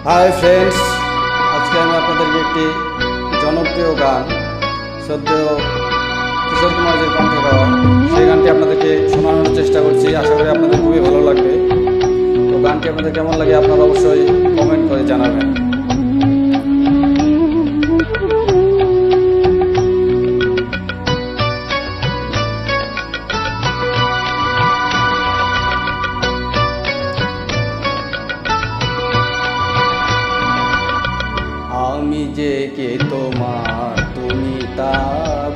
Hi friends, আজকে আমি আপনাদেরকে একটি জনপ্রিয় গান সদ্য কিশোর কুমারের কণ্ঠে গাওয়া সেই গানটি আপনাদেরকে শোনানোর চেষ্টা করছি। আশা করি আপনাদের খুবই ভালো লাগবে। তো গানটি আপনাদের কেমন লাগে আপনারা অবশ্যই কমেন্ট করে জানাবেন। আমি যে কে তোমার তুমি তা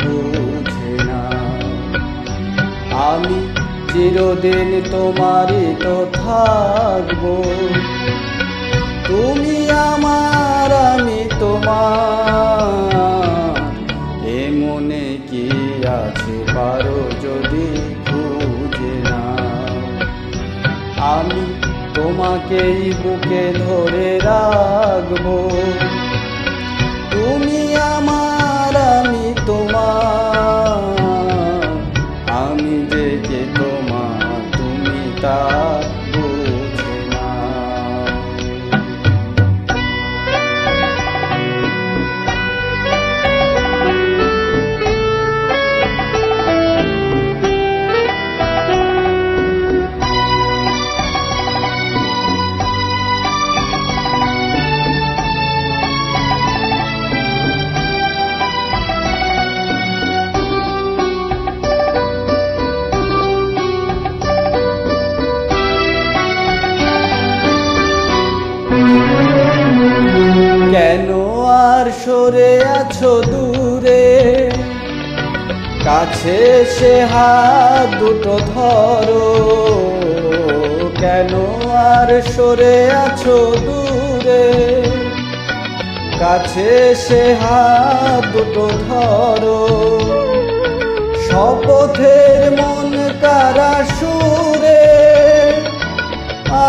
বুঝে না, আমি চিরদিন তোমারই তো থাকবো। তুমি আমার আমি তোমার, এ মনে কি আছে পারো যদি খুঁজে না। আমি তোমাকেই বুকে ধরে রাখবো। তুমি আমার আমি তোমার, আমি যে কে তোমার তুমি তা বুঝে না। কেন আর সরে আছো দূরে, কাছে সে হাত দুটো ধরো। কেন আর সরে আছো দূরে, কাছে সে হাত দুটো ধরো। শপথের মন কারা সুরে,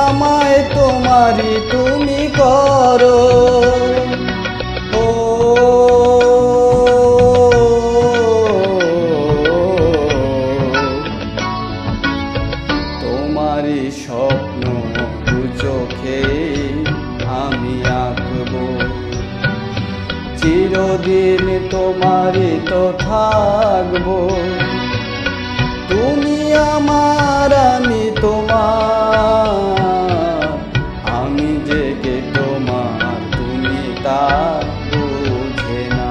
আমায় তোমারই তুমি করো। ও তোমারই স্বপ্ন দু চোখে আমি আঁকবো। চিরদিন তোমারই তো থাকবো। তুমি আমার আমি তোমার, আমি যে কে তোমার তুমি তা বুঝে না।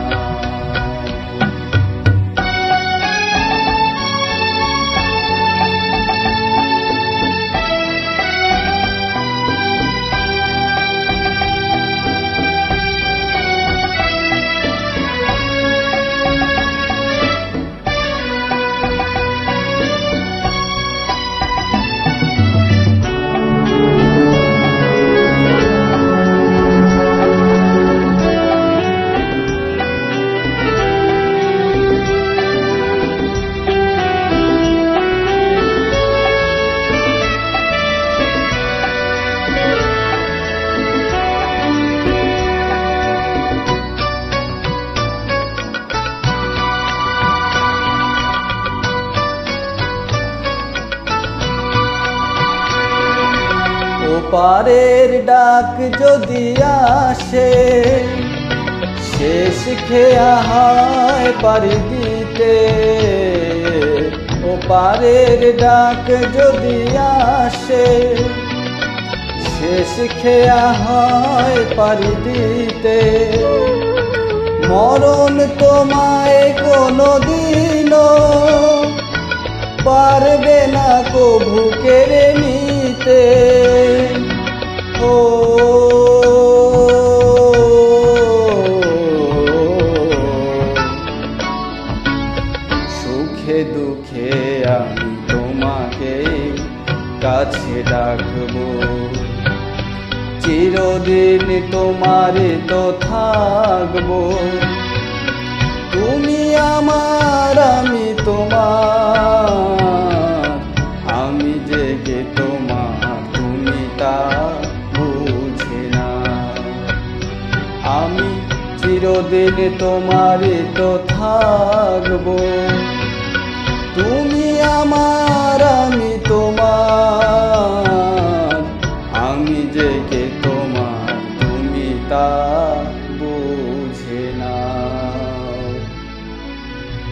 ওপারের ডাক যদি আসে, শেষ খেয়া হয় পারি দিতে। ওপারের ডাক যদি আসে, শেষ খেয়া হয় পারি দিতে। মরণ তোমায় কোনো দিনও পারবে না কভু কেড়ে নিতে। ও সুখে দুঃখে আমি তোমাকে কাছে রাখবো। চিরদিন তোমারই তো থাকবো। তুমি আমার আমি তোমার, আমি যে কে তোমার তুমি তা বুঝে না। আমি চিরদিন তোমারই তো থাকবো। তুমি আমার আমি তোমার, আমি যে কে তোমার তুমি তা বুঝে নাও।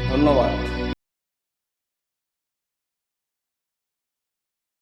ধন্যবাদ।